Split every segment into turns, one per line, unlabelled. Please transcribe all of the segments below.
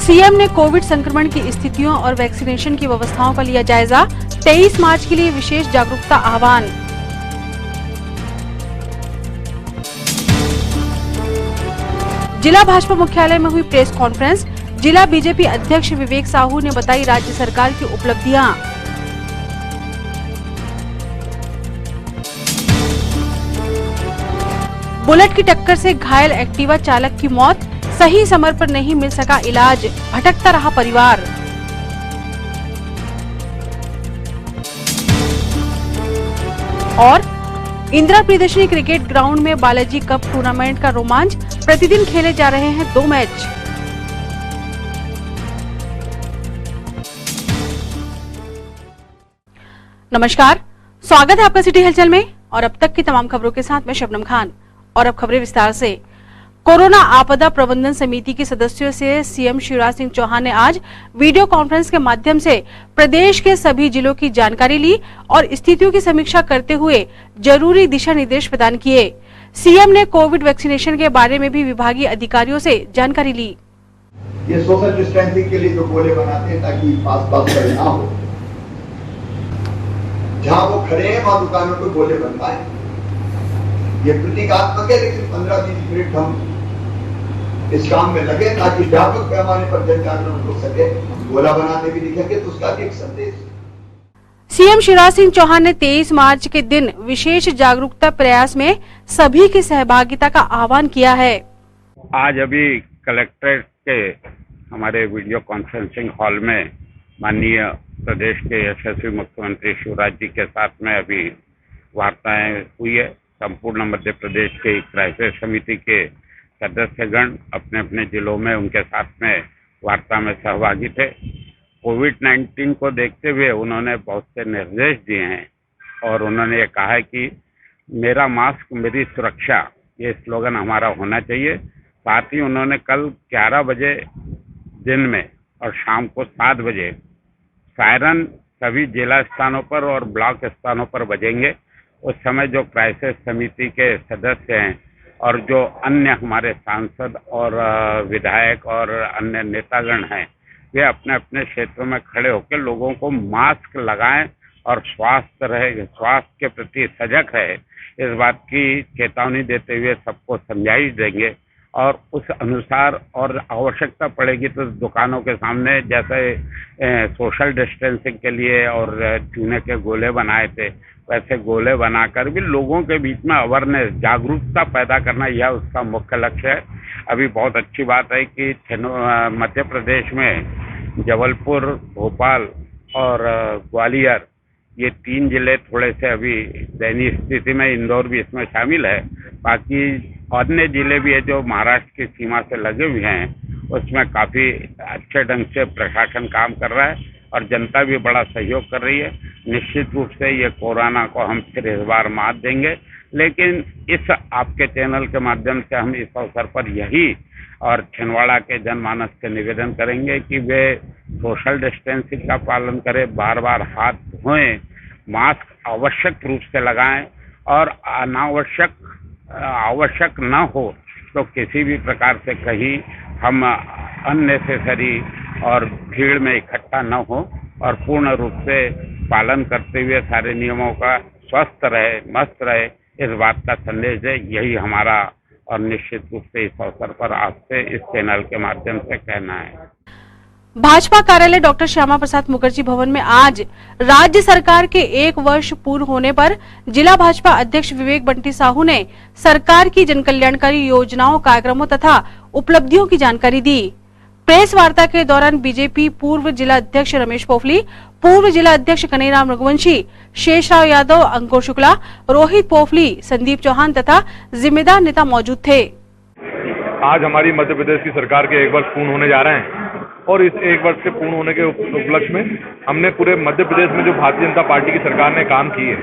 CM ने Covid संक्रमण की स्थितियों और वैक्सीनेशन की व्यवस्थाओं का लिया जायजा। 23 मार्च के लिए विशेष जागरूकता आह्वान। जिला भाजपा मुख्यालय में हुई प्रेस कॉन्फ्रेंस। जिला बीजेपी अध्यक्ष विवेक साहू ने बताई राज्य सरकार की उपलब्धियां। बुलेट की टक्कर से घायल एक्टिवा चालक की मौत। सही समय पर नहीं मिल सका इलाज, भटकता रहा परिवार। और इंदिरा प्रियदर्शनी क्रिकेट ग्राउंड में बालाजी कप टूर्नामेंट का रोमांच। प्रतिदिन खेले जा रहे हैं 2 मैच। नमस्कार, स्वागत है आपका सिटी हलचल में और अब तक की तमाम खबरों के साथ मैं शबनम खान। और अब खबरें विस्तार से। कोरोना आपदा प्रबंधन समिति के सदस्यों से सीएम शिवराज सिंह चौहान ने आज वीडियो कॉन्फ्रेंस के माध्यम से प्रदेश के सभी जिलों की जानकारी ली और स्थितियों की समीक्षा करते हुए जरूरी दिशा निर्देश प्रदान किए। सीएम ने कोविड वैक्सीनेशन के बारे में भी विभागीय अधिकारियों से जानकारी ली।
ये सोशल डिस्टेंसिंग के लिए जो गोले बनाते हैं ताकि पास ना हो, जहां वो खड़े हैं वहां दुकानों पे गोले बन पाए। ये प्रतीकात्मक है, लेकिन 15-20 मिनट हम इस काम में लगे ताकि व्यापक पैमाने पर जन जागरण हो सके। गोला बनाते भी दिखेंगे तो उसका भी एक संदेश।
सीएम शिवराज सिंह चौहान ने 23 मार्च के दिन विशेष जागरूकता प्रयास में सभी की सहभागिता का आह्वान किया है।
आज अभी कलेक्ट्रेट के हमारे वीडियो कॉन्फ्रेंसिंग हॉल में माननीय प्रदेश के यशस्वी मुख्यमंत्री शिवराज जी के साथ में अभी वार्ताएं हुई है। संपूर्ण मध्य प्रदेश के क्राइसिस समिति के सदस्यगण अपने अपने जिलों में उनके साथ में वार्ता में सहभागी थे। कोविड-19 को देखते हुए उन्होंने बहुत से निर्देश दिए हैं और उन्होंने ये कहा है कि मेरा मास्क मेरी सुरक्षा, ये स्लोगन हमारा होना चाहिए। साथ ही उन्होंने कल 11 बजे दिन में और शाम को 7 बजे सायरन सभी जिला स्थानों पर और ब्लॉक स्थानों पर बजेंगे। उस समय जो क्राइसिस समिति के सदस्य हैं और जो अन्य हमारे सांसद और विधायक और अन्य नेतागण हैं, वे अपने अपने क्षेत्रों में खड़े होकर लोगों को मास्क लगाएं और स्वास्थ्य के प्रति सजग है, इस बात की चेतावनी देते हुए सबको समझाइश देंगे। और उस अनुसार और आवश्यकता पड़ेगी तो दुकानों के सामने जैसे सोशल डिस्टेंसिंग के लिए और चूने के गोले बनाए थे, वैसे गोले बनाकर भी लोगों के बीच में अवेयरनेस, जागरूकता पैदा करना, यह उसका मुख्य लक्ष्य है। अभी बहुत अच्छी बात है कि मध्य प्रदेश में जबलपुर, भोपाल और ग्वालियर, ये 3 जिले थोड़े से अभी दयनीय स्थिति में, इंदौर भी इसमें शामिल है। बाकी अन्य जिले भी है जो महाराष्ट्र की सीमा से लगे हुए हैं, उसमें काफ़ी अच्छे ढंग से प्रशासन काम कर रहा है और जनता भी बड़ा सहयोग कर रही है। निश्चित रूप से ये कोरोना को हम फिर इस बार मात देंगे, लेकिन इस आपके चैनल के माध्यम से हम इस अवसर पर यही और छिंदवाड़ा के जनमानस से निवेदन करेंगे कि वे सोशल डिस्टेंसिंग का पालन करें, बार बार हाथ धोएं, मास्क आवश्यक रूप से लगाएं और आवश्यक न हो तो किसी भी प्रकार से कहीं हम अननेसेसरी और भीड़ में इकट्ठा न हो और पूर्ण रूप से पालन करते हुए सारे नियमों का स्वस्थ रहे, मस्त रहे, इस बात का संदेश है। यही हमारा और निश्चित रूप से इस अवसर पर आपसे इस चैनल के माध्यम से कहना है।
भाजपा कार्यालय डॉक्टर श्यामा प्रसाद मुखर्जी भवन में आज राज्य सरकार के 1 वर्ष पूर्ण होने पर जिला भाजपा अध्यक्ष विवेक बंटी साहू ने सरकार की जनकल्याणकारी योजनाओं, कार्यक्रमों तथा उपलब्धियों की जानकारी दी। प्रेस वार्ता के दौरान बीजेपी पूर्व जिला अध्यक्ष रमेश पोफली, पूर्व जिला अध्यक्ष कन्हैयाराम रघुवंशी, शेषराव यादव, अंकुर शुक्ला, रोहित पोफली, संदीप चौहान तथा जिम्मेदार नेता मौजूद थे।
आज हमारी मध्य प्रदेश की सरकार के 1 वर्ष पूर्ण होने जा रहे हैं और इस 1 वर्ष के पूर्ण होने के उपलक्ष्य में हमने पूरे मध्य प्रदेश में जो भारतीय जनता पार्टी की सरकार ने काम की है,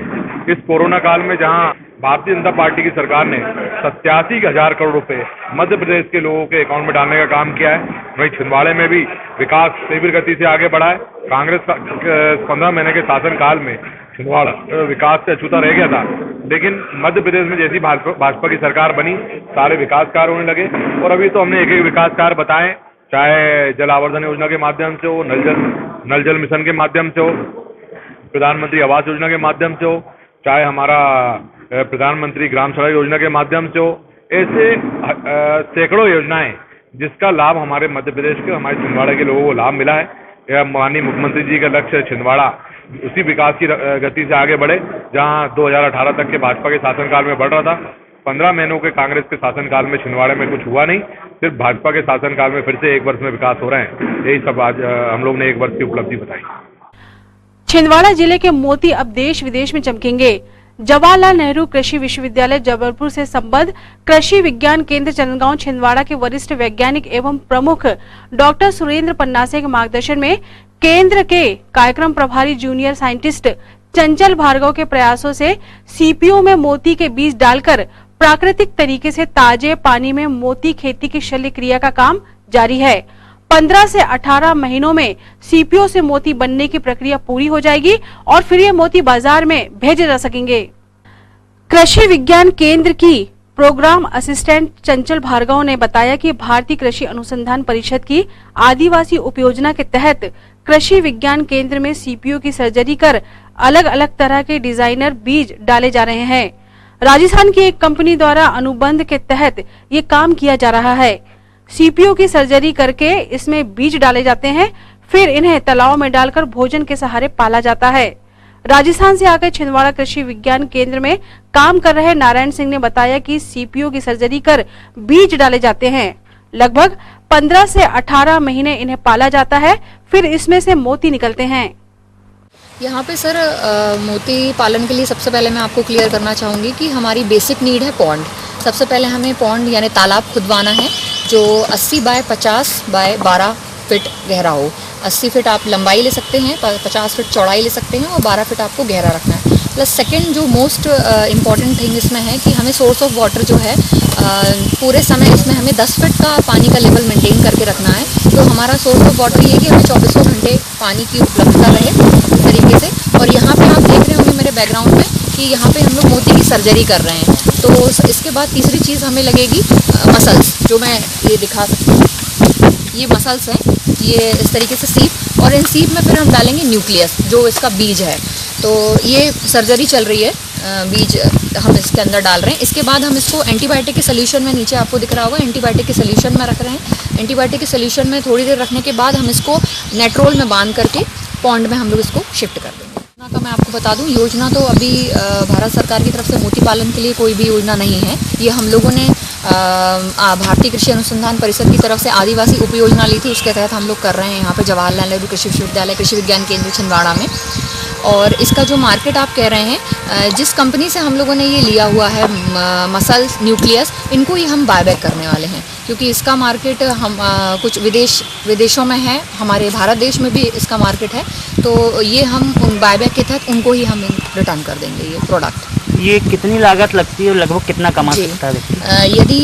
इस कोरोना काल में जहां भारतीय जनता पार्टी की सरकार ने 87,000 करोड़ रुपए मध्य प्रदेश के लोगों के अकाउंट में डालने का काम किया है, वहीं छिंदवाड़े में भी विकास तीव्र गति से आगे बढ़ा है। कांग्रेस का 15 महीने के शासनकाल में छिंदवाड़ा विकास से अछूता रह गया था, लेकिन मध्य प्रदेश में जैसी भाजपा की सरकार बनी, सारे विकास कार्य होने लगे और अभी तो हमने एक विकास कार्य बताए। चाहे जल आवर्धन योजना के माध्यम से हो, नल जल मिशन के माध्यम से हो, प्रधानमंत्री आवास योजना के माध्यम से हो, चाहे हमारा प्रधानमंत्री ग्राम सड़क योजना के माध्यम से हो, ऐसे सैकड़ों योजनाएं जिसका लाभ हमारे मध्य प्रदेश के, हमारे छिंदवाड़ा के लोगों को लाभ मिला है। यह माननीय मुख्यमंत्री जी का लक्ष्य है छिंदवाड़ा उसी विकास की गति से आगे बढ़े जहां 2018 तक के भाजपा के शासनकाल में बढ़ रहा था। 15 महीनों के कांग्रेस के शासनकाल में छिंदवाड़ा में कुछ हुआ नहीं, सिर्फ भाजपा के शासनकाल में फिर से 1 वर्ष में विकास हो रहे हैं। यही सब आज हम लोग ने 1 वर्ष की उपलब्धि बताई।
छिंदवाड़ा जिले के मोती अब देश विदेश में चमकेंगे। जवाहरलाल नेहरू कृषि विश्वविद्यालय जबलपुर से संबद्ध कृषि विज्ञान केंद्र चंदगांव छिंदवाड़ा के वरिष्ठ वैज्ञानिक एवं प्रमुख डॉक्टर सुरेंद्र पन्नासे के मार्गदर्शन में केंद्र के कार्यक्रम प्रभारी जूनियर साइंटिस्ट चंचल भार्गव के प्रयासों से सीपीओ में मोती के बीज डालकर प्राकृतिक तरीके से ताजे पानी में मोती खेती की शल्य क्रिया का काम जारी है। 15 से 18 महीनों में सीपीओ से मोती बनने की प्रक्रिया पूरी हो जाएगी और फिर ये मोती बाजार में भेजे जा सकेंगे। कृषि विज्ञान केंद्र की प्रोग्राम असिस्टेंट चंचल भार्गव ने बताया कि भारतीय कृषि अनुसंधान परिषद की आदिवासी उपयोजना के तहत कृषि विज्ञान केंद्र में सीपीओ की सर्जरी कर अलग अलग तरह के डिजाइनर बीज डाले जा रहे हैं। राजस्थान की एक कंपनी द्वारा अनुबंध के तहत ये काम किया जा रहा है। सीपीओ की सर्जरी करके इसमें बीज डाले जाते हैं, फिर इन्हें तालाब में डालकर भोजन के सहारे पाला जाता है। राजस्थान से आकर छिंदवाड़ा कृषि विज्ञान केंद्र में काम कर रहे नारायण सिंह ने बताया कि सीपीओ की सर्जरी कर बीज डाले जाते हैं। लगभग 15 से 18 महीने इन्हें पाला जाता है, फिर इसमें से मोती निकलते हैं।
यहाँ पे सर मोती पालन के लिए सबसे पहले मैं आपको क्लियर करना चाहूँगी कि हमारी बेसिक नीड है पॉन्ड। सबसे पहले हमें पॉन्ड यानी तालाब खुदवाना है जो 80 बाय 50 बाय 12 फीट गहरा हो। 80 फीट आप लंबाई ले सकते हैं, 50 फीट चौड़ाई ले सकते हैं और 12 फीट आपको गहरा रखना है। प्लस सेकंड जो मोस्ट इम्पॉर्टेंट थिंग इसमें है कि हमें सोर्स ऑफ वाटर जो है पूरे समय इसमें हमें 10 फीट का पानी का लेवल मेंटेन करके रखना है। तो हमारा सोर्स ऑफ वाटर ये है कि हमें 24 घंटे पानी की उपलब्धता रहे इस तरीके से। और यहाँ पे आप देख रहे होंगे मेरे बैकग्राउंड में कि यहाँ पे हम लोग मोती की सर्जरी कर रहे हैं। तो इसके बाद तीसरी चीज़ हमें लगेगी मसल्स, जो मैं ये दिखा सकती हूँ। ये मसल्स हैं, ये इस तरीके से सीप, और इन सीप में फिर हम डालेंगे न्यूक्लियस जो इसका बीज है। तो ये सर्जरी चल रही है, बीज हम इसके अंदर डाल रहे हैं। इसके बाद हम इसको एंटीबायोटिक के सोल्यूशन में, नीचे आपको दिख रहा होगा, एंटीबायोटिक के सोल्यूशन में रख रहे हैं। एंटीबायोटिक के सोल्यूशन में थोड़ी देर रखने के बाद हम इसको नेट्रोल में बांध करके पॉन्ड में हम लोग इसको शिफ्ट कर देंगे। योजना का मैं आपको बता दूं, योजना तो अभी भारत सरकार की तरफ से मोती पालन के लिए कोई भी योजना नहीं है। ये हम लोगों ने भारतीय कृषि अनुसंधान परिषद की तरफ से आदिवासी उपयोजना ली थी, उसके तहत हम लोग कर रहे हैं यहाँ पे जवाहरलाल नेहरू कृषि विश्वविद्यालय कृषि विज्ञान केंद्र छिंदवाड़ा में। और इसका जो मार्केट आप कह रहे हैं, जिस कंपनी से हम लोगों ने ये लिया हुआ है मसल्स न्यूक्लियस, इनको ही हम बायबैक करने वाले हैं, क्योंकि इसका मार्केट हम कुछ विदेशों में है, हमारे भारत देश में भी इसका मार्केट है। तो ये हम उन बायबैक के तहत उनको ही हम रिटर्न कर देंगे ये प्रोडक्ट।
ये कितनी लागत लगती है और लगभग कितना कमा सकता है?
यदि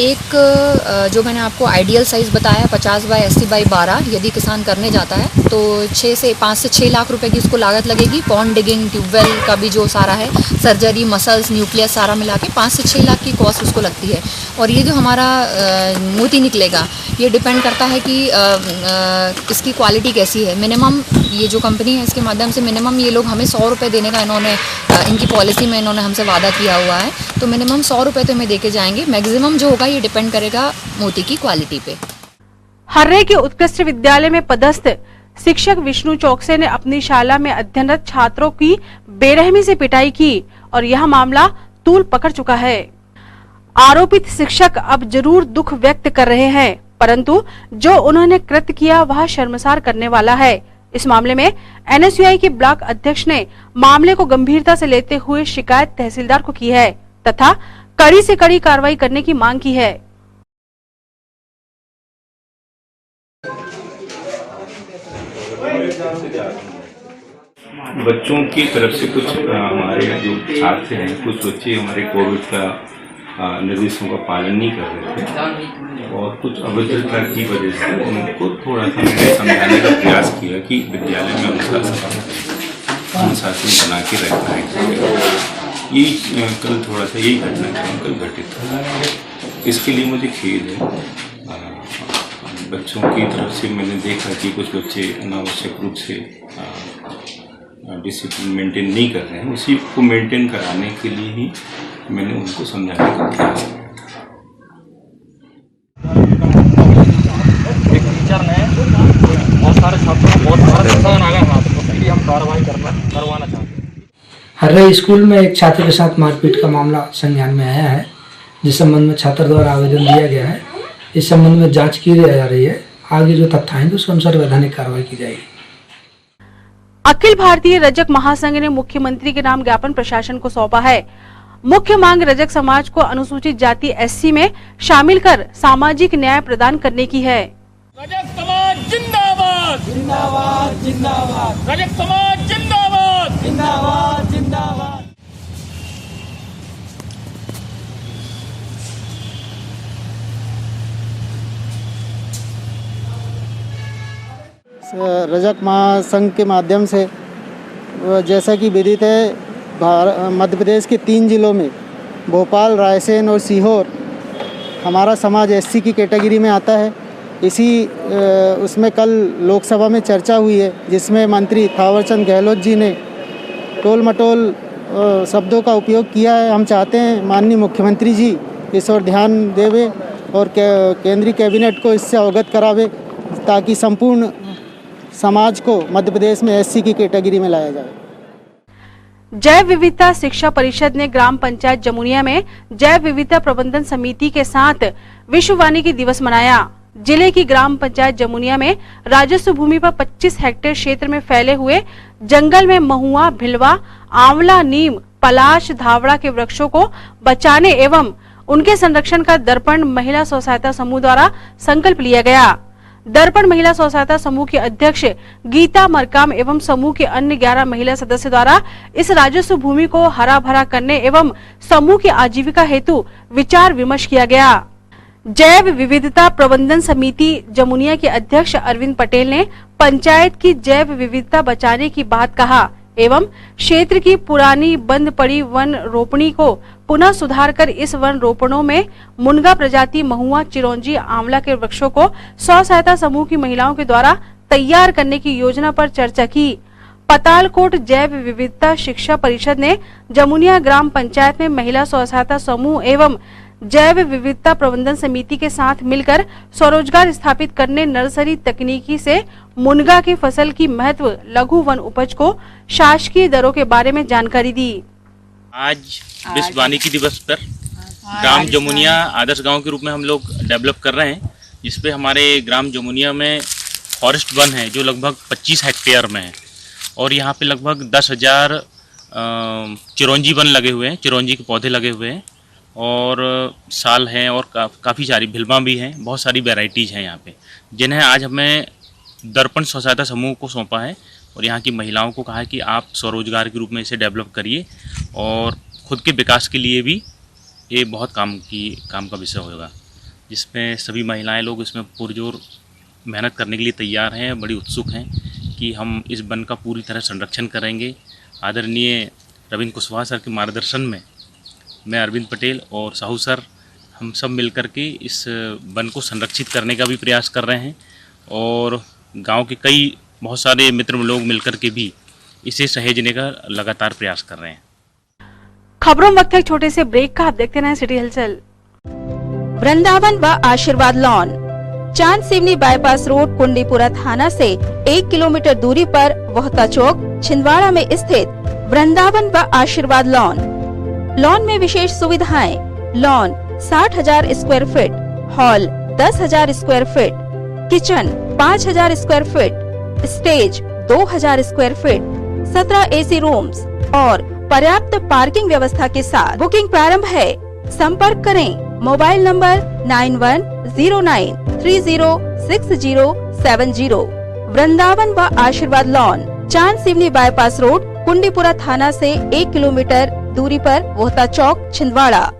एक जो मैंने आपको आइडियल साइज़ बताया 50 बाय 80 बाय 12 यदि किसान करने जाता है तो 5 से 6 लाख रुपए की उसको लागत लगेगी। पॉन्ड डिगिंग, ट्यूबवेल का भी जो सारा है, सर्जरी, मसल्स, न्यूक्लियस सारा मिला के 5 से 6 लाख की कॉस्ट उसको लगती है। और ये जो हमारा मोती निकलेगा ये डिपेंड करता है कि इसकी क्वालिटी कैसी है। मिनिमम ये जो कंपनी है इसके माध्यम से मिनिमम ये लोग हमें 100 रुपये देने का इन्होंने इनकी पॉलिसी में इन्होंने हमसे वादा किया हुआ है। तो मिनिमम 100 रुपये तो हमें देके जाएंगे। मैक्सिमम जो होगा ये डिपेंड करेगा मोती की क्वालिटी पे।
हर्रे के उत्कृष्ट विद्यालय में पदस्थ शिक्षक विष्णु चौकसे ने अपनी शाला में अध्ययनरत छात्रों की बेरहमी से पिटाई की और यह मामला तूल पकड़ चुका है। आरोपित शिक्षक अब जरूर दुख व्यक्त कर रहे हैं, परंतु जो उन्होंने कृत्य किया वह शर्मसार करने वाला है। इस मामले में एनएसयूआई के ब्लॉक अध्यक्ष ने मामले को गंभीरता से लेते हुए शिकायत तहसीलदार को की है तथा कड़ी से कड़ी कार्रवाई करने की मांग की है।
बच्चों की तरफ से कुछ हमारे जो छात्र हैं, कुछ बच्चे हमारे कोविड का निर्देशों का पालन नहीं कर रहे थे और कुछ अभद्रता की वजह से उनको थोड़ा सा मैंने समझाने का प्रयास किया कि विद्यालय में अनुशासन बना के रखना है। यही कल थोड़ा सा यही घटनाक्रम कल घटित हुआ। इसके लिए मुझे खेद है। बच्चों की तरफ से मैंने देखा कि कुछ बच्चे अनावश्यक रूप से डिसिप्लिन मेंटेन नहीं कर रहे हैं, उसी को मेंटेन कराने के लिए ही मैंने उनको समझाने का किया।
एक टीचर ने बहुत सारे छात्रों को बहुत सारे नुकसान आ गए हाथ को, इसलिए हम कार्रवाई करवाना चाहते हैं।
हर्रा स्कूल में एक छात्र के साथ मारपीट का मामला संज्ञान में आया है, जिस संबंध में छात्र द्वारा आवेदन दिया गया है। इस संबंध में जांच की जा रही है। आगे जो तथ्य आएंगे उसके अनुसार वैधानिक कार्रवाई की जाएगी।
अखिल भारतीय रजक महासंघ ने मुख्यमंत्री के नाम ज्ञापन प्रशासन को सौंपा है। मुख्य मांग रजक समाज को अनुसूचित जाति एससी में शामिल कर सामाजिक न्याय प्रदान करने की है।
रजक समाज जिंदाबाद जिंदाबाद जिंदाबाद, रजक समाज जिंदाबाद जिंदाबाद जिंदाबाद।
रजक महासंघ के माध्यम से जैसा कि विदित है, मध्य प्रदेश के 3 जिलों में भोपाल, रायसेन और सीहोर हमारा समाज एससी की कैटेगरी में आता है। उसमें कल लोकसभा में चर्चा हुई है, जिसमें मंत्री थावरचंद गहलोत जी ने टोल मटोल शब्दों का उपयोग किया है। हम चाहते हैं माननीय मुख्यमंत्री जी इस ओर ध्यान देवे और केंद्रीय कैबिनेट को इससे अवगत करावे, ताकि संपूर्ण समाज को मध्य प्रदेश में एससी की कैटेगरी में लाया जाए।
जैव विविधता शिक्षा परिषद ने ग्राम पंचायत जमुनिया में जैव विविधता प्रबंधन समिति के साथ विश्व वानिकी दिवस मनाया। जिले की ग्राम पंचायत जमुनिया में राजस्व भूमि पर 25 हेक्टेयर क्षेत्र में फैले हुए जंगल में महुआ, भिलवा, आंवला, नीम, पलाश, धावड़ा के वृक्षों को बचाने एवं उनके संरक्षण का दर्पण महिला स्व सहायता समूह द्वारा संकल्प लिया गया। दर्पण महिला स्व सहायता समूह की अध्यक्ष गीता मरकाम एवं समूह के अन्य 11 महिला सदस्य द्वारा इस राजस्व भूमि को हरा भरा करने एवं समूह की आजीविका हेतु विचार विमर्श किया गया। जैव विविधता प्रबंधन समिति जमुनिया के अध्यक्ष अरविंद पटेल ने पंचायत की जैव विविधता बचाने की बात कहा एवं क्षेत्र की पुरानी बंद पड़ी वन रोपणी को पुनः सुधार कर इस वन रोपणों में मुनगा प्रजाति, महुआ, चिरौंजी, आंवला के वृक्षों को स्व सहायता समूह की महिलाओं के द्वारा तैयार करने की योजना पर चर्चा की। पतालकोट जैव विविधता शिक्षा परिषद ने जमुनिया ग्राम पंचायत में महिला स्व सहायता समूह एवं जैव विविधता प्रबंधन समिति के साथ मिलकर स्वरोजगार स्थापित करने नर्सरी तकनीकी से मुनगा की फसल की महत्व, लघु वन उपज को शासकीय दरों के बारे में जानकारी दी।
आज विश्व वानिकी दिवस पर ग्राम जमुनिया आदर्श गांव के रूप में हम लोग डेवलप कर रहे हैं, जिसपे हमारे ग्राम जमुनिया में फॉरेस्ट वन है जो लगभग 25 हेक्टेयर में है और यहाँ पे लगभग 10,000 चिरौंजी वन लगे हुए हैं, चिरौंजी के पौधे लगे हुए हैं और साल हैं और काफ़ी सारी भिलवा भी हैं। बहुत सारी वेराइटीज़ हैं यहाँ पे, जिन्हें आज हमें दर्पण स्व सहायता समूह को सौंपा है और यहाँ की महिलाओं को कहा है कि आप स्वरोजगार के रूप में इसे डेवलप करिए और खुद के विकास के लिए भी ये बहुत काम का विषय होगा, जिसमें सभी महिलाएं लोग इसमें पुरजोर मेहनत करने के लिए तैयार हैं, बड़ी उत्सुक हैं कि हम इस वन का पूरी तरह संरक्षण करेंगे। आदरणीय रविंद्र कुशवाहा सर के मार्गदर्शन में मैं अरविंद पटेल और साहू सर हम सब मिलकर के इस वन को संरक्षित करने का भी प्रयास कर रहे हैं और गांव के बहुत सारे मित्र लोग मिलकर के भी इसे सहेजने का लगातार प्रयास कर रहे हैं।
खबरों वक्त एक छोटे से ब्रेक का, आप देखते रहें सिटी हलचल।
वृंदावन व आशीर्वाद लॉन, चांद सिवनी बाईपास रोड, कुंडीपुरा थाना से 1 किलोमीटर दूरी पर वोहता चौक, छिंदवाड़ा में स्थित वृंदावन व आशीर्वाद लॉन में विशेष सुविधाएं। Lawn 60,000 square feet, hall 10,000 square feet, kitchen 5,000 square feet, stage 2,000 square feet, 17 AC rooms और पर्याप्त पार्किंग व्यवस्था के साथ बुकिंग प्रारंभ है। संपर्क करें मोबाइल नंबर 9109306070। वृंदावन व आशीर्वाद लॉन, चांद सिवनी बाईपास रोड, कुंडीपुरा थाना से 1 किलोमीटर दूरी पर, वोहता चौक, छिंदवाड़ा।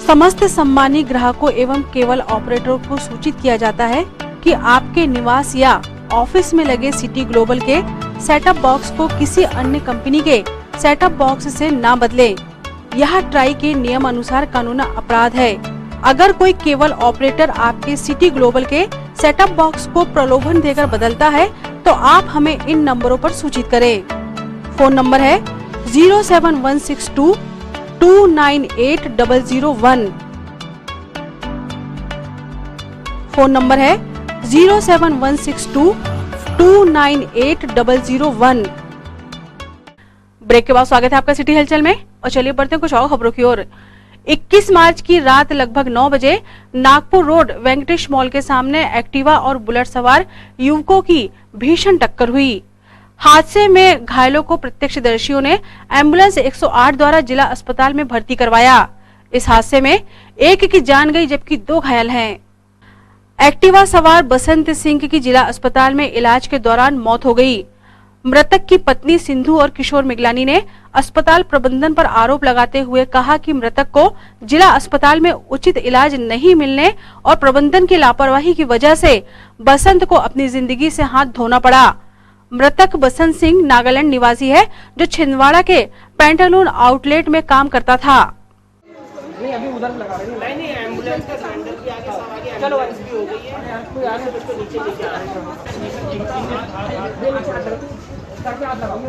समस्त सम्मानित ग्राहकों एवं केबल ऑपरेटरों को सूचित किया जाता है कि आपके निवास या ऑफिस में लगे सिटी ग्लोबल के सेटअप बॉक्स को किसी अन्य कंपनी के सेटअप बॉक्स से ना बदलें। यह ट्राई के नियम अनुसार कानूनी अपराध है। अगर कोई केबल ऑपरेटर आपके सिटी ग्लोबल के सेटअप बॉक्स को प्रलोभन देकर बदलता है तो आप हमें इन नंबरों पर सूचित करें। फोन नंबर है 07162 298001। फोन नंबर है 07162 298001। ब्रेक के बाद स्वागत है आपका सिटी हलचल में और चलिए बढ़ते हैं कुछ और खबरों की ओर। 21 मार्च की रात लगभग 9 बजे नागपुर रोड वेंकटेश मॉल के सामने एक्टिवा और बुलेट सवार युवकों की भीषण टक्कर हुई। हादसे में घायलों को प्रत्यक्षदर्शियों ने एम्बुलेंस 108 द्वारा जिला अस्पताल में भर्ती करवाया। इस हादसे में एक की जान गई जबकि 2 घायल हैं। एक्टिवा सवार बसंत सिंह की जिला अस्पताल में इलाज के दौरान मौत हो गई। मृतक की पत्नी सिंधु और किशोर मिगलानी ने अस्पताल प्रबंधन पर आरोप लगाते हुए कहा कि मृतक को जिला अस्पताल में उचित इलाज नहीं मिलने और प्रबंधन की लापरवाही की वजह से बसंत को अपनी जिंदगी से हाथ धोना पड़ा। मृतक बसंत सिंह नागालैंड निवासी है जो छिंदवाड़ा के पेंटालून आउटलेट में काम करता था।
नहीं अभी उधर लगा रहे हैं। नहीं एम्बुलेंस का सिलेंडर की आगे सब आगे चलो एसपी हो गई है कोई आगे उसको नीचे लेके आ रहे हैं। ताकि हाथ लगाओ।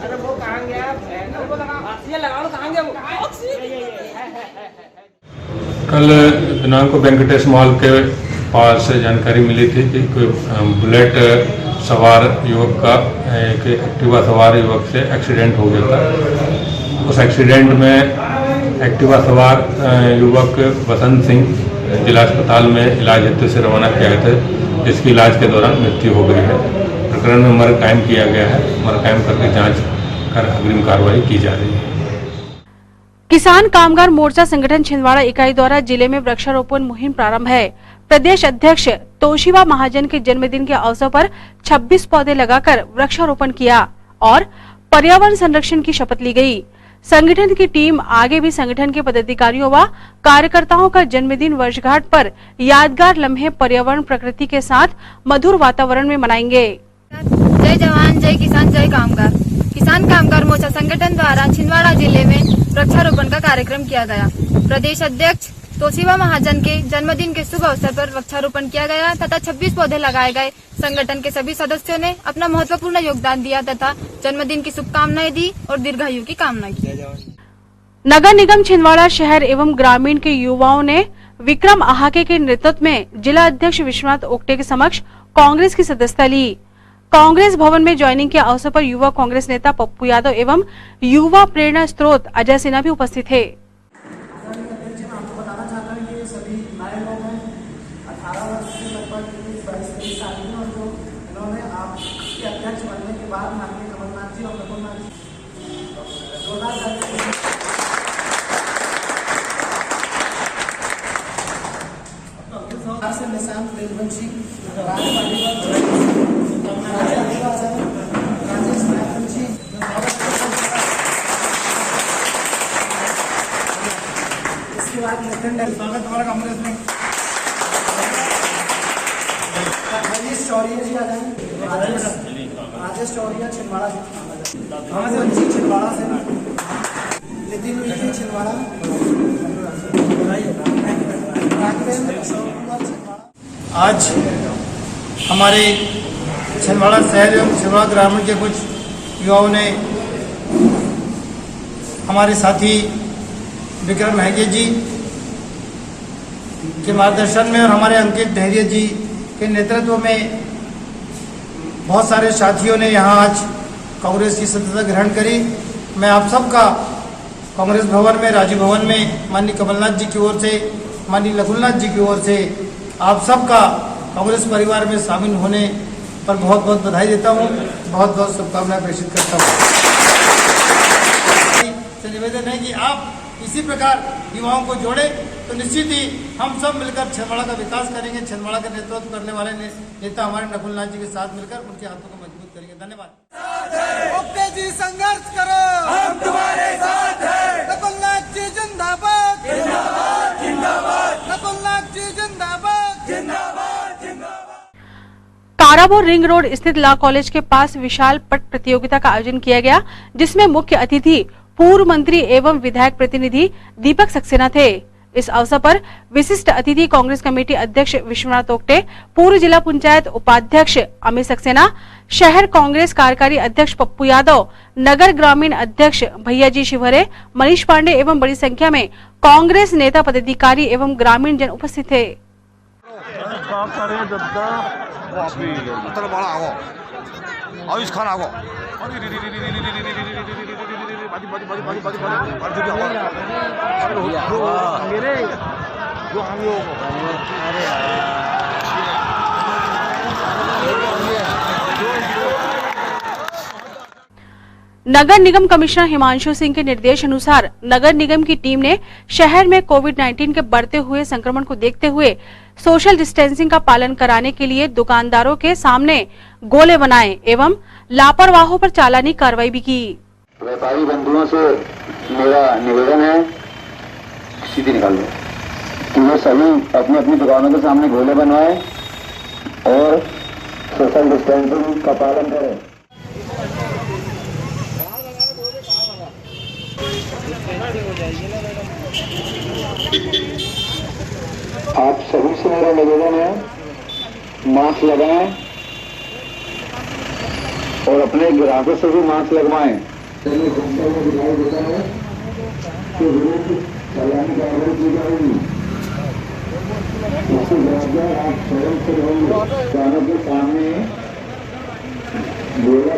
अरे वो कहां गया? वो लगा ऑक्सीजन लगा लो। कहां गया वो?
कल दिनांक को वेंकटेश मॉल के पास जानकारी मिली थी कि कोई बुलेट सवार युवक का एक एक्टिवा सवार युवक से एक्सीडेंट हो गया था। उस एक्सीडेंट में एक्टिवा सवार युवक बसंत सिंह जिला अस्पताल में इलाज हेतु से रवाना किया गया था, जिसकी इलाज के दौरान मृत्यु हो गई है। प्रकरण में मर्ग कायम किया गया है। मर्ग कायम करके जांच कर अग्रिम कार्रवाई की जा रही है।
किसान कामगार मोर्चा संगठन छिंदवाड़ा इकाई द्वारा जिले में वृक्षारोपण मुहिम प्रारंभ है। प्रदेश अध्यक्ष तोशिबा महाजन के जन्मदिन के अवसर पर 26 पौधे लगाकर वृक्षारोपण किया और पर्यावरण संरक्षण की शपथ ली गई। संगठन की टीम आगे भी संगठन के पदाधिकारियों व कार्यकर्ताओं का जन्मदिन वर्षगांठ पर यादगार लम्हे पर्यावरण प्रकृति के साथ मधुर वातावरण में मनाएंगे।
जय जवान जय किसान जय कामगार। किसान कामगार मोर्चा संगठन द्वारा छिंदवाड़ा जिले में वृक्षारोपण का कार्यक्रम किया गया। प्रदेश अध्यक्ष तोशिबा महाजन के जन्मदिन के शुभ अवसर पर वृक्षारोपण किया गया तथा 26 पौधे लगाए गए। संगठन के सभी सदस्यों ने अपना महत्वपूर्ण योगदान दिया तथा जन्मदिन की शुभकामनाएं दी और दीर्घायु की कामना की।
नगर निगम छिंदवाड़ा शहर एवं ग्रामीण के युवाओं ने विक्रम आहाके के नेतृत्व में जिला अध्यक्ष विश्वनाथ ओक्टे के समक्ष कांग्रेस की सदस्यता ली। कांग्रेस भवन में ज्वाइनिंग के अवसर पर युवा कांग्रेस नेता पप्पू यादव एवं युवा प्रेरणा स्रोत अजय सिन्हा भी उपस्थित थे।
स्वागत हमारा कांग्रेस में राजेश चौरिया जी आ जाएंगे। राजेश चौरिया छिंदवाड़ा से, कहाँ से? छिंदवाड़ा से। नितिन विजय छिंदवाड़ा। आज हमारे छिंदवाड़ा शहर एवं छिंदवाड़ा ग्रामीण के कुछ युवाओं ने हमारे साथी विक्रम हैगे जी के मार्गदर्शन में और हमारे अंकित धैर्य जी के नेतृत्व में बहुत सारे साथियों ने यहाँ आज कांग्रेस की सदस्यता ग्रहण करी। मैं आप सबका कांग्रेस भवन में, राजीव भवन में माननीय कमलनाथ जी की ओर से, माननीय लखुलनाथ जी की ओर से आप सबका कांग्रेस परिवार में शामिल होने पर बहुत बहुत बधाई देता हूँ, बहुत बहुत शुभकामनाएं प्रेषित करता हूँ। निवेदन है कि आप इसी प्रकार युवाओं को जोड़े तो निश्चित ही हम सब मिलकर छिंदवाड़ा का विकास करेंगे। छिंदवाड़ा का नेतृत्व करने वाले नेता हमारे नकुलनाथ जी के साथ मिलकर उनके हाथों को मजबूत करेंगे। धन्यवाद।
ओके जी संघर्ष करो, हम तुम्हारे साथ हैं। नकुलनाथ जी जिंदाबाद जिंदाबाद जिंदाबाद। नकुलनाथ जी जिंदाबाद जिंदाबाद जिंदाबाद।
तारापुर रिंग रोड स्थित लॉ कॉलेज के पास विशाल पट प्रतियोगिता का आयोजन किया गया, जिसमें मुख्य अतिथि पूर्व मंत्री एवं विधायक प्रतिनिधि दीपक सक्सेना थे। इस अवसर पर विशिष्ट अतिथि कांग्रेस कमेटी अध्यक्ष विश्वनाथ तोगटे, पूर्व जिला पंचायत उपाध्यक्ष अमित सक्सेना, शहर कांग्रेस कार्यकारी अध्यक्ष पप्पू यादव, नगर ग्रामीण अध्यक्ष भैयाजी शिवहरे, मनीष पांडे एवं बड़ी संख्या में कांग्रेस नेता, पदाधिकारी एवं ग्रामीण जन उपस्थित थे। नगर निगम कमिश्नर हिमांशु सिंह के निर्देश अनुसार नगर निगम की टीम ने शहर में कोविड-19 के बढ़ते हुए संक्रमण को देखते हुए सोशल डिस्टेंसिंग का पालन कराने के लिए दुकानदारों के सामने गोले बनाए एवं लापरवाहों पर चालानी कार्रवाई भी की।
व्यापारी बंधुओं से मेरा निवेदन है, सीधी निकाल दो कि वो सभी अपनी अपनी दुकानों के सामने गोले बनवाएं और सोशल डिस्टेंसिंग का पालन करें। आप सभी से मेरा निवेदन है, मास्क लगाएं और अपने ग्राहकों से भी मास्क लगवाएं। दिखाई देता है कि चालानी कार्रवाई की जाएगी। इससे जवाबदार आप स्वयं से रहेंगे। दुकानों के सामने गोला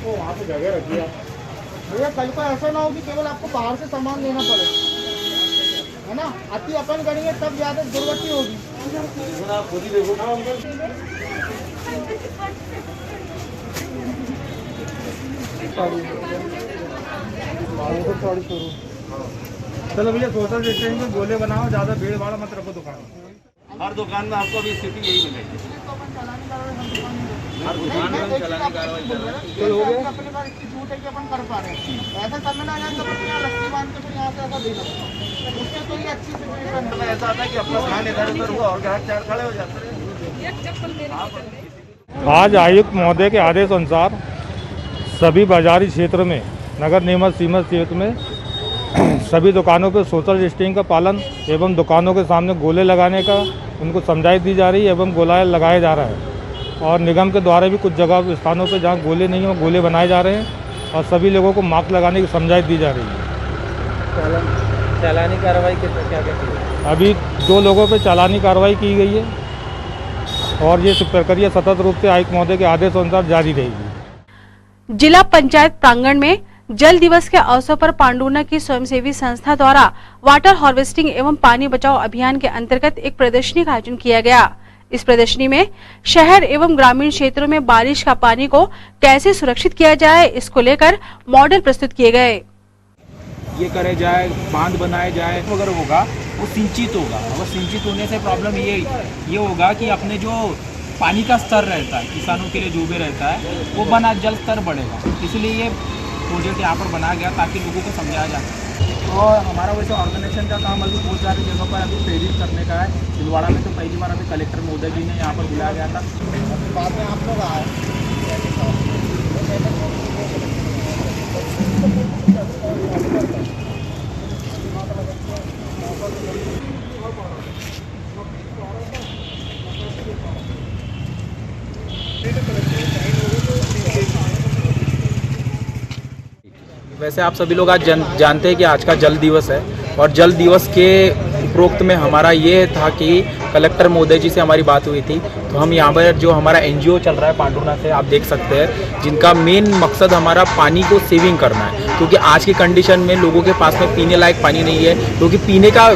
वहाँ पे जगह रखिए भैया। कल को ऐसा ना हो कि केवल आपको बाहर से सामान लेना पड़े, है ना। अति अपन करेंगे तब ज्यादा दुर्गति होगी। खुद ही देखो चलो भैया, सोशल डिस्टेंस में गोले बनाओ, ज्यादा भीड़ भाड़ मत रखो दुकान। हर दुकान में आपको अभी स्थिति यही मिलेगी। हर दुकान में चालानी कार्रवाई कर रहे हैं। हो गया अपने पास इतनी छूट है कि अपन कर पा रहे हैं। ऐसा करना ना जाए तो अपन यहाँ लस्सी बांध के फिर यहाँ से ऐसा देना, उससे तो ये अच्छी सिचुएशन है। ऐसा आता है कि अपना सामान इधर उधर हुआ और ग्राहक चार खड़े हो जाते हैं।
आज आयुक्त महोदय के आदेश अनुसार सभी बाजारी क्षेत्र में, नगर निगम सीमा क्षेत्र में सभी दुकानों पर सोशल डिस्टेंसिंग का पालन एवं दुकानों के सामने गोले लगाने का उनको समझाइश दी जा रही है एवं गोला लगाया जा रहा है। और निगम के द्वारा भी कुछ जगह स्थानों पर जहाँ गोले नहीं हैं गोले बनाए जा रहे हैं और सभी लोगों को मास्क लगाने की समझाइश दी जा रही है।
चालानी कार्रवाई क्या कहती है?
अभी 2 लोगों पर चालानी कार्रवाई की गई है और ये प्रक्रिया सतत रूप से आयुक्त महोदय के आदेश अनुसार जारी रहेगी।
जिला पंचायत प्रांगण में जल दिवस के अवसर पर पांडुना की स्वयंसेवी संस्था द्वारा वाटर हार्वेस्टिंग एवं पानी बचाओ अभियान के अंतर्गत एक प्रदर्शनी का आयोजन किया गया। इस प्रदर्शनी में शहर एवं ग्रामीण क्षेत्रों में बारिश का पानी को कैसे सुरक्षित किया जाए, इसको लेकर मॉडल प्रस्तुत किए गए।
ये करे जाए, बांध बनाए जाए, अगर होगा वो सिंचित होगा। और सिंचित होने से प्रॉब्लम ये होगा कि अपने जो पानी का स्तर रहता है, किसानों के लिए जो भी रहता है, वो बना जल स्तर बढ़ेगा। इसलिए ये प्रोजेक्ट यहाँ पर बनाया गया ताकि लोगों को समझाया जा सके। और हमारा वैसे ऑर्गेनाइजेशन का काम अभी बहुत सारी जगहों पर अभी प्रेरित करने का है। छिंदवाड़ा में तो पहली बार अभी कलेक्टर महोदय जी ने यहाँ पर बुलाया गया था। बाद में आप लोग आए। वैसे आप सभी लोग आज जानते हैं कि आज का जल दिवस है और जल दिवस के उपरोक्त में हमारा ये था कि कलेक्टर महोदय जी से हमारी बात हुई थी। तो हम यहाँ पर जो हमारा एनजीओ चल रहा है पांडुना से, आप देख सकते हैं, जिनका मेन मकसद हमारा पानी को सेविंग करना है। क्योंकि आज की कंडीशन में लोगों के पास में पीने लायक पानी नहीं है, क्योंकि पीने का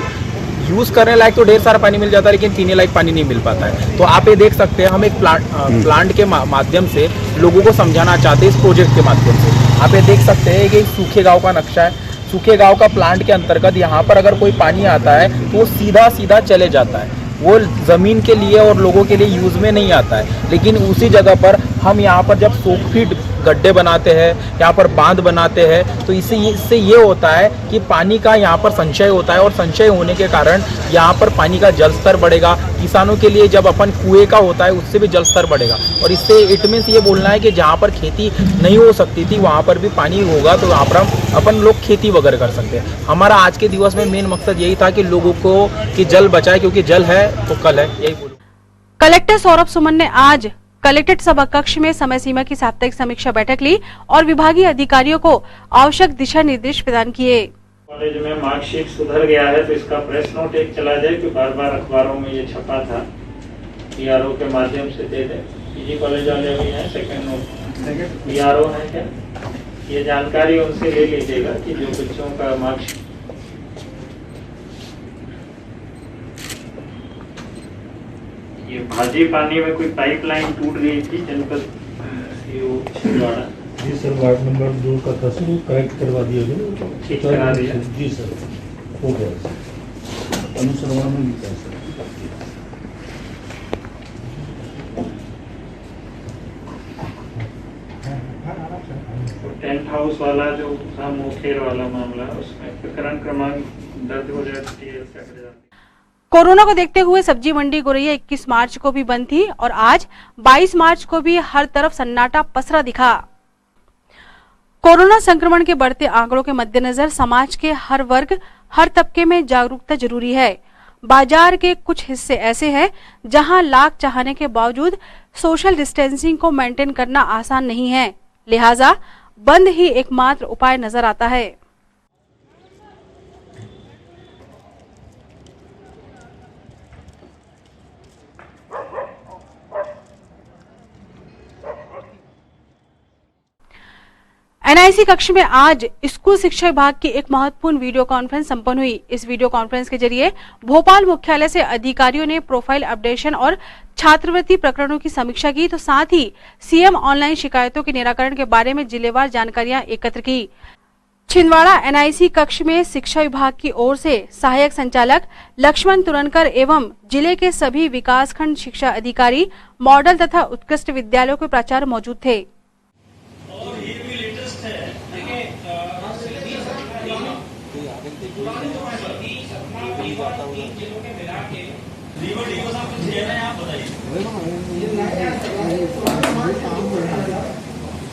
यूज़ करने लायक तो ढेर सारा पानी मिल जाता है लेकिन पीने लायक पानी नहीं मिल पाता है। तो आप ये देख सकते हैं, हम एक प्लांट के माध्यम से लोगों को समझाना चाहते हैं। इस प्रोजेक्ट के माध्यम से आप ये देख सकते हैं कि सूखे गांव का नक्शा है। सूखे गांव का प्लांट के अंतर्गत यहाँ पर अगर कोई पानी आता है तो वो सीधा सीधा चले जाता है। वो ज़मीन के लिए और लोगों के लिए यूज़ में नहीं आता है, लेकिन उसी जगह पर हम यहाँ पर जब 100 फीट गड्ढे बनाते हैं, यहाँ पर बांध बनाते हैं, तो इससे ये होता है कि पानी का यहाँ पर संचय होता है, और संचय होने के कारण यहाँ पर पानी का जल स्तर बढ़ेगा। किसानों के लिए जब अपन कुएं का होता है उससे भी जल स्तर बढ़ेगा, और इससे इट मीन्स ये बोलना है कि जहाँ पर खेती नहीं हो सकती थी वहाँ पर भी पानी होगा, तो वहाँ पर अपन लोग खेती वगैरह कर सकते हैं। हमारा आज के दिवस में मेन मकसद यही था कि लोगों को कि जल बचाए, क्योंकि जल है तो कल है, यही बोलूँ।
कलेक्टर सौरभ सुमन ने आज कलेक्ट्रेट सभा कक्ष में समय सीमा की साप्ताहिक समीक्षा बैठक ली और विभागीय अधिकारियों को आवश्यक दिशा निर्देश प्रदान किए।
कॉलेज में मार्कशीट सुधर गया है, तो इसका प्रेस नोट एक चला जाए कि बार बार अखबारों में ये छपा था, बीआरओ के माध्यम से दे दें। पीजी कॉलेज वाले भी हैं, सेकंड नोट बीआरओ है क्या, ये जानकारी उनसे ले लीजिएगा कि जो बच्चों का मार्कशीट ये भाजी पानी में कोई पाइपलाइन टूट गई थी जनपद छिंदवाड़ा।
जी सर, वार्ड नंबर 2 का था सर, वो करेक्ट करवा दिया गया,
ठीक करा दिया।
जी सर, हो गया सर, अनुसरवा में लिखा है सर।
टेंट हाउस वाला जो था मोखेर वाला मामला, उसमें प्रकरण क्रमांक दर्ज हो जाती है।
कोरोना को देखते हुए सब्जी मंडी गोरैया 21 मार्च को भी बंद थी और आज 22 मार्च को भी हर तरफ सन्नाटा पसरा दिखा। कोरोना संक्रमण के बढ़ते आंकड़ों के मद्देनजर समाज के हर वर्ग, हर तबके में जागरूकता जरूरी है। बाजार के कुछ हिस्से ऐसे हैं जहां लाख चाहने के बावजूद सोशल डिस्टेंसिंग को मेंटेन करना आसान नहीं है, लिहाजा बंद ही एकमात्र उपाय नजर आता है। एनआईसी कक्ष में आज स्कूल शिक्षा विभाग की एक महत्वपूर्ण वीडियो कॉन्फ्रेंस संपन्न हुई। इस वीडियो कॉन्फ्रेंस के जरिए भोपाल मुख्यालय से अधिकारियों ने प्रोफाइल अपडेशन और छात्रवृत्ति प्रकरणों की समीक्षा की, तो साथ ही सीएम ऑनलाइन शिकायतों के निराकरण के बारे में जिलेवार जानकारियां एकत्र की। छिंदवाड़ा एनआईसी कक्ष में शिक्षा विभाग की ओर से सहायक संचालक लक्ष्मण तुरनकर एवं जिले के सभी विकासखंड शिक्षा अधिकारी, मॉडल तथा उत्कृष्ट विद्यालयों के प्राचार्य मौजूद थे।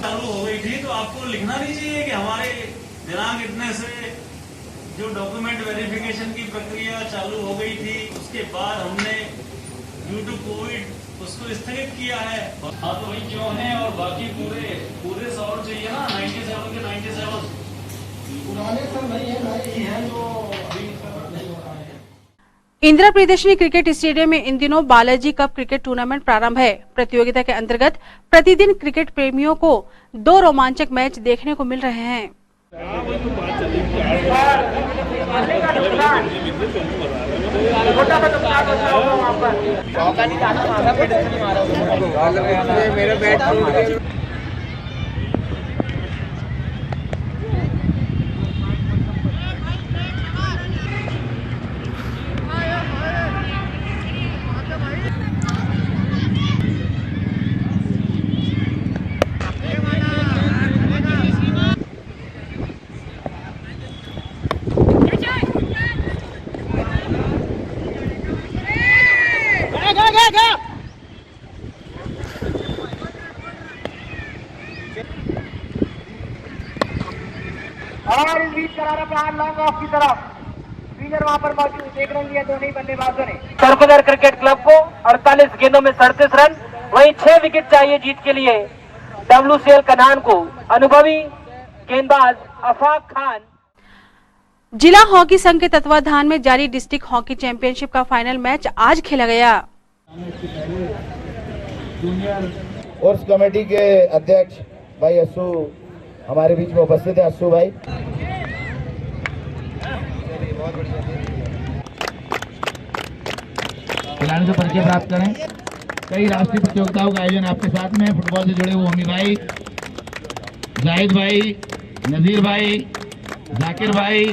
चालू हो गई थी, तो आपको लिखना नहीं चाहिए कि हमारे दिनांक इतने से जो डॉक्यूमेंट वेरिफिकेशन की प्रक्रिया चालू हो गई थी, उसके बाद हमने ड्यू टू कोविड उसको स्थगित किया है। हाँ, तो वही क्यों है, और बाकी पूरे 100 चाहिए ना, 97 के 97 पुराने सर नहीं है जो अभी नहीं हो रहा है।
इंदिरा प्रियदर्शनी क्रिकेट स्टेडियम में इन दिनों बालाजी कप क्रिकेट टूर्नामेंट प्रारंभ है। प्रतियोगिता के अंतर्गत प्रतिदिन क्रिकेट प्रेमियों को 2 रोमांचक मैच देखने को मिल रहे हैं।
और लीड करा रहा है लॉन्ग ऑफ की तरफ, स्पिनर वहां पर मौजूद, देख रहे हैं दोनों बल्लेबाजों ने। सर्कुलर क्रिकेट क्लब को 48 गेंदों में 37 रन, वहीं 6 विकेट चाहिए जीत के लिए WCL कनान को। अनुभवी गेंदबाज अफाक खान।
जिला हॉकी संघ के तत्वाधान में जारी डिस्ट्रिक्ट हॉकी चैंपियनशिप का फाइनल मैच आज खेला गया।
कोर्स कमेटी के अध्यक्ष भाई अस्सू हमारे बीच में उपस्थित है। अस्सू भाई,
खिलाड़ियों से परिचय प्राप्त करें। कई राष्ट्रीय प्रतियोगिताओं का आयोजन आपके साथ में फुटबॉल से जुड़े हुए अमी भाई, जाहिद भाई, नजीर भाई, जाकिर भाई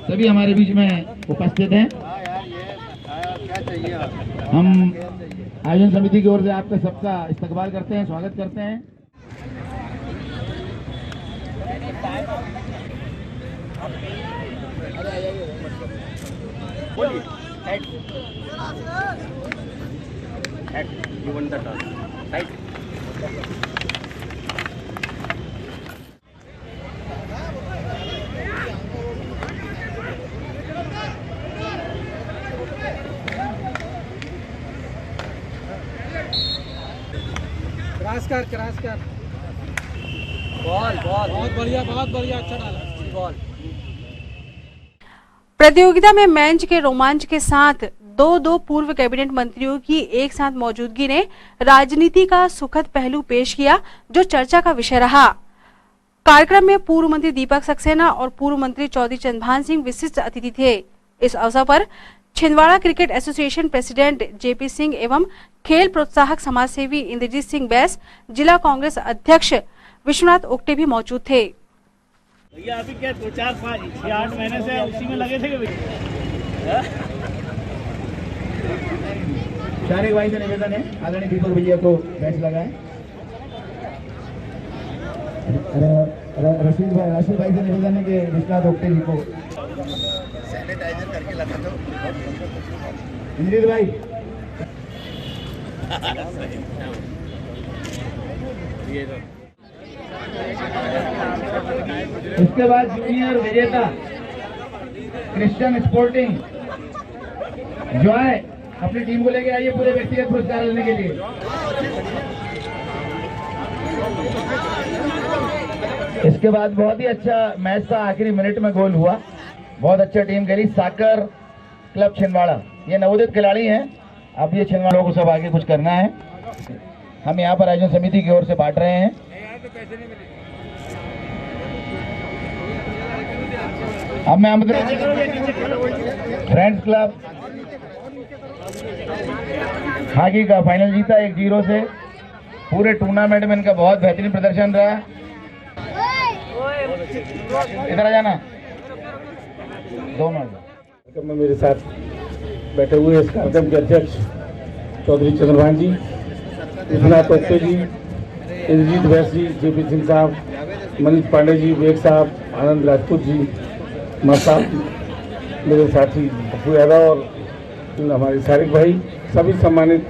सभी हमारे बीच में उपस्थित हैं। हम आयोजन समिति की ओर से आपका सबका इस्तकबाल करते हैं, स्वागत करते हैं।
क्रॉस कर बॉल बहुत बढ़िया अच्छा डाला बॉल।
प्रतियोगिता में मंच के रोमांच के साथ दो पूर्व कैबिनेट मंत्रियों की एक साथ मौजूदगी ने राजनीति का सुखद पहलू पेश किया, जो चर्चा का विषय रहा। कार्यक्रम में पूर्व मंत्री दीपक सक्सेना और पूर्व मंत्री चौधरी चंद्रभान सिंह विशिष्ट अतिथि थे। इस अवसर पर Chhindwara cricket association president JP Singh एवं खेल प्रोत्साहक समाजसेवी इंद्रजीत सिंह बैस, जिला कांग्रेस अध्यक्ष विश्वनाथ ओक्टे भी मौजूद थे।
भैया अभी क्या 2-4-5-6-8 महीने से उसी में लगे थे कि
शारिक भाई से निवेदन है, आदरणीय दीपक भैया को बैच लगाएं। रशीद भाई से निवेदन है कि विश्वनाथ ओक्टे जी को सैनिटाइजर करके लगा दो। इंद्रित भाई इसके बाद जूनियर विजेता क्रिश्चियन स्पोर्टिंग जॉय अपनी टीम को लेके आइए पूरे व्यक्तिगत पुरस्कार लेने के लिए। इसके बाद बहुत ही अच्छा मैच था, आखिरी मिनट में गोल हुआ, बहुत अच्छा टीम खेली। साकर क्लब छिंदवाड़ा, ये नवोदित खिलाड़ी हैं। अब ये छिंदवाड़ा को सब आगे कुछ करना है, हम यहाँ पर आयोजन समिति की ओर से बांट रहे हैं। अब मैं फ्रेंड्स क्लब हॉकी का फाइनल जीता 1-0 से। पूरे टूर्नामेंट में इनका बहुत बेहतरीन प्रदर्शन रहा। इधर आ जाना दोनों।
में मेरे साथ बैठे हुए इस कार्यक्रम के अध्यक्ष चौधरी चंद्रभान जी, विश्वनाथ ओक्टे जी, इंद्रजीत बैस जी, जेपी सिंह साहब, मनीष पांडे जी, विवेक साहब, आनंद राजपूत जी, साहब, मेरे साथी पप्पू यादव और हमारे शारिक भाई, सभी सम्मानित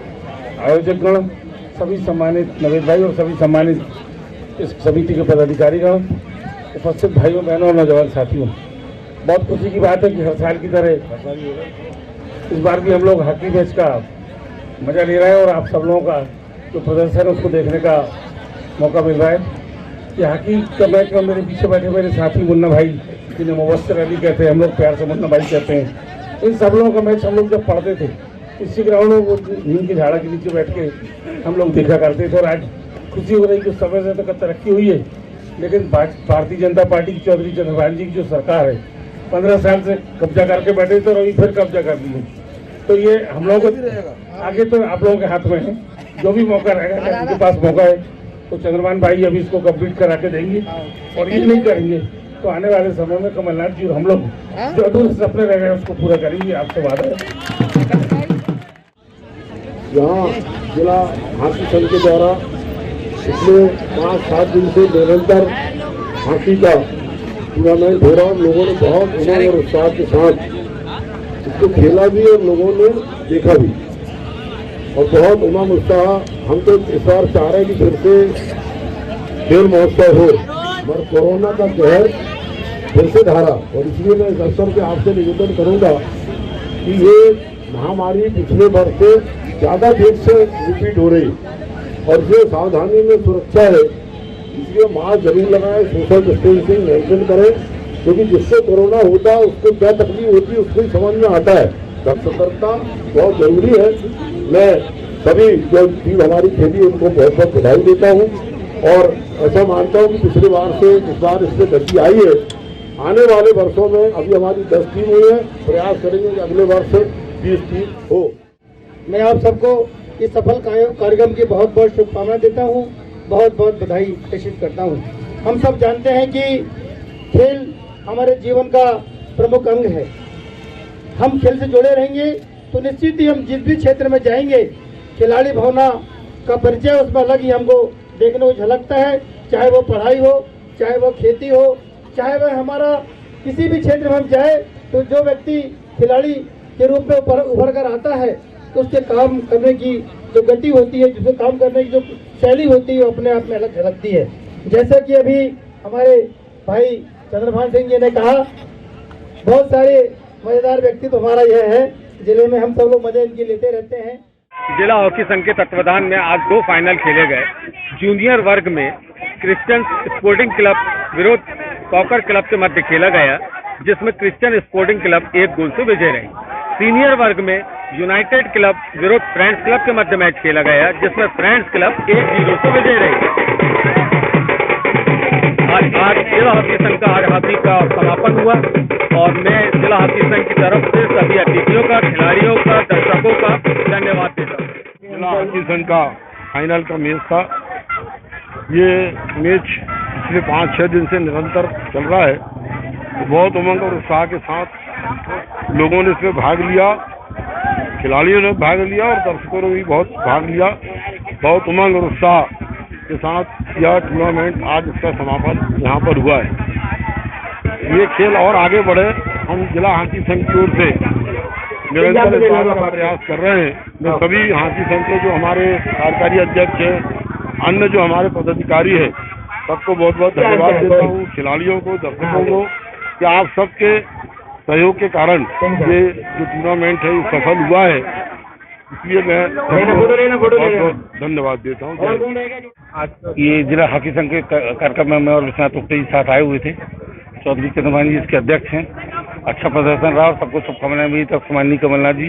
आयोजकगण, सभी सम्मानित नवेद भाई और सभी सम्मानित इस समिति के पदाधिकारीगण, उपस्थित भाइयों बहनों और नौजवान साथियों, बहुत खुशी की बात है कि हर साल की तरह इस बार भी हम लोग हॉकी मैच का मजा ले रहे हैं और आप सब लोगों का जो प्रदर्शन है उसको देखने का मौका मिल रहा है। कि हॉकी का मैच में मेरे पीछे बैठे मेरे साथी मुन्ना भाई, जिन्हें मुबस्सिर अली कहते हैं, हम लोग प्यार से मुन्ना भाई कहते हैं, इन सब लोगों का मैच हम लोग जब पढ़ते थे इसी ग्राउंड में नीम की झाड़ा के नीचे बैठ के हम लोग देखा करते थे। और आज खुशी हो रही कि उस समय से तो तरक्की हुई है, लेकिन भारतीय जनता पार्टी की चौधरी चंद्रभान जी की जो सरकार है 15 साल से कब्जा करके बैठे थे और अभी फिर कब्जा कर लिए। तो ये हम लोगों को आगे तो आप लोगों के हाथ में है, जो भी मौका रहेगा, उनके पास मौका है तो चंद्रभान भाई अभी इसको कंप्लीट करा के देंगे। और ये नहीं करेंगे तो आने वाले समय में कमलनाथ जी और हम लोग जो अधूरे सपने रह गए उसको पूरा करेंगे, आपसे वादा है। यहाँ जिला हॉकी संघ के द्वारा पिछले 5-7 दिन से निरंतर हॉकी का टूर्नामेंट हो रहा है। लोगों ने बहुत उमंग और उत्साह के साथ इसको खेला भी और लोगों ने देखा भी, और बहुत उमंग उत्साह। हम तो इस बार चाह रहे हैं कि फिर से खेल महोत्सव हो, मगर कोरोना का कहर फिर से धारा, और इसलिए मैं इस अवसर पे आपसे निवेदन करूंगा कि ये महामारी पिछले वर्ष से ज़्यादा देर से रिपीट हो रही, और जो सावधानी में सुरक्षा है इसलिए मास्क जरूर लगाएं, सोशल डिस्टेंसिंग मेंटेन करें, क्योंकि जिससे कोरोना होता है उसको क्या तकलीफ होती है उसको ही समझ में आता है। सतर्कता बहुत जरूरी है। मैं सभी जो टीम हमारी खेली उनको बहुत बहुत बधाई देता हूँ, और ऐसा मानता हूँ कि पिछले बार से इस बार इसमें गति आई है। आने वाले वर्षों में अभी हमारी 10 टीम हुई है, प्रयास करेंगे कि अगले वर्ष से 20 टीम हो।
मैं आप सबको इस सफल कार्यक्रम की बहुत बहुत शुभकामनाएं देता हूं, बहुत बहुत बधाई प्रेषित करता हूं। हम सब जानते हैं कि खेल हमारे जीवन का प्रमुख अंग है। हम खेल से जुड़े रहेंगे
तो निश्चित ही हम जिस भी क्षेत्र में जाएंगे खिलाड़ी भावना का परिचय उसमें अलग ही हमको देखने को झलकता है, चाहे वो पढ़ाई हो, चाहे वो खेती हो, चाहे वह हमारा किसी भी क्षेत्र में हम जाए तो जो व्यक्ति खिलाड़ी के रूप में उभर कर आता है तो उसके काम करने की जो गति होती है, जिससे काम करने की जो शैली होती है वो अपने आप में अलग झलकती है। जैसा कि अभी हमारे भाई चंद्रभान सिंह जी ने कहा, बहुत सारे मजेदार व्यक्तित्व हमारा यह है, जिले में हम सब लोग मजे इनकी लेते रहते हैं।
जिला हॉकी संघ के तत्वाधान में आज 2 फाइनल खेले गए। जूनियर वर्ग में क्रिश्चियन स्पोर्टिंग क्लब विरोध कॉकर क्लब के मध्य खेला गया, जिसमें क्रिश्चियन स्पोर्टिंग क्लब 1 गोल से विजय रही। सीनियर वर्ग में यूनाइटेड क्लब विरोध फ्रेंड्स क्लब के मध्य मैच खेला गया, जिसमें फ्रेंड्स क्लब 1-0 से विजय रही। आज जिला हॉकी संघ का आज हॉकी का समापन हुआ और मैं जिला हॉकी संघ की तरफ से सभी अतिथियों का, खिलाड़ियों का, दर्शकों का धन्यवाद देता हूँ।
जिला हॉकी संघ का फाइनल का मैच था। ये मैच पिछले 5-6 दिन से निरंतर चल रहा है। बहुत उमंग और उत्साह के साथ लोगों ने इसमें भाग लिया, खिलाड़ियों ने भाग लिया और दर्शकों ने भी बहुत भाग लिया। बहुत उमंग और उत्साह के साथ यह टूर्नामेंट आज इसका समापन यहाँ पर हुआ है। ये खेल और आगे बढ़े, हम जिला हॉकी संघ की ओर से निरंतर इस बात का प्रयास कर रहे हैं। मैं सभी हॉकी संघ के जो हमारे कार्यकारी अध्यक्ष हैं, अन्य जो हमारे पदाधिकारी हैं, सबको बहुत बहुत धन्यवाद देता हूँ। खिलाड़ियों को, दर्शकों को, कि आप सबके सहयोग के कारण ये जो टूर्नामेंट है ये सफल हुआ है, इसलिए मैं बहुत धन्यवाद देता हूँ।
आज ये जिला हॉकी संघ के कार्यक्रम में मैं और विश्वनाथ उप्ते जी साथ आए हुए थे। चौधरी चंद्रभान जी इसके अध्यक्ष हैं। अच्छा प्रदर्शन रहा और सबको शुभकामनाएं मेरी तरफ से माननीय कमलनाथ जी,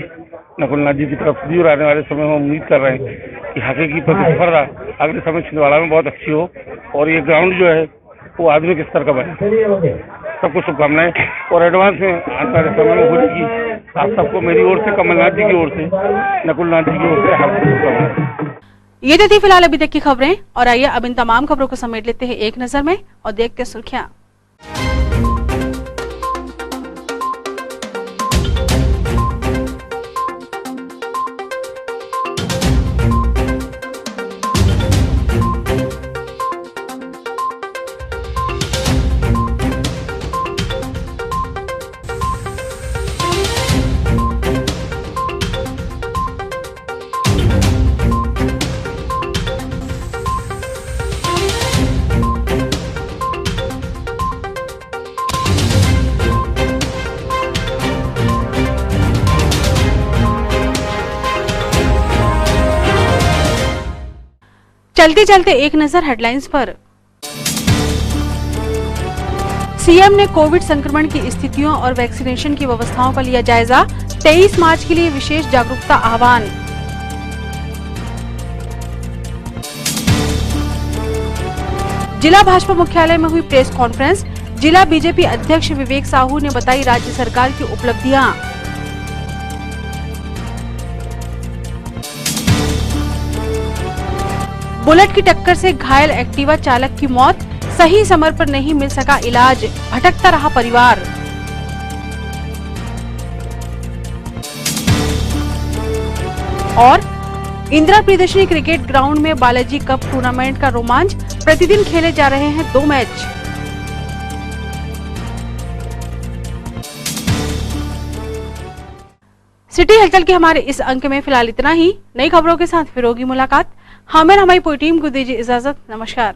नकुलनाथ जी की तरफ भी, और आने वाले समय में उम्मीद कर रहे हैं कि हॉकी की प्रतिस्पर्धा अगले समय छिंदवाड़ा में बहुत अच्छी हो और ये ग्राउंड जो है वो आधुनिक स्तर का बने। सबको शुभकामनाएं और एडवांस में आने वाले समय में होली की आप सबको मेरी ओर से, कमलनाथ जी की ओर से, नकुलनाथ जी की ओर से हार्दिक शुभकामनाएं।
ये थी फिलहाल अभी तक की खबरें और आइए अब इन तमाम खबरों को समेट लेते हैं एक नजर में और देखते सुर्खियां। चलते चलते एक नजर हेडलाइंस पर। सीएम ने कोविड संक्रमण की स्थितियों और वैक्सीनेशन की व्यवस्थाओं का लिया जायजा। 23 मार्च के लिए विशेष जागरूकता आह्वान। जिला भाजपा मुख्यालय में हुई प्रेस कॉन्फ्रेंस। जिला बीजेपी अध्यक्ष विवेक साहू ने बताई राज्य सरकार की उपलब्धियां। बुलेट की टक्कर से घायल एक्टिवा चालक की मौत। सही समय पर नहीं मिल सका इलाज, भटकता रहा परिवार। और इंदिरा प्रियदर्शनी क्रिकेट ग्राउंड में बालाजी कप टूर्नामेंट का रोमांच। प्रतिदिन खेले जा रहे हैं 2 मैच। सिटी हलचल के हमारे इस अंक में फिलहाल इतना ही। नई खबरों के साथ फिर होगी मुलाकात। हमें हमारी पूरी टीम को दीजिए इजाजत। नमस्कार।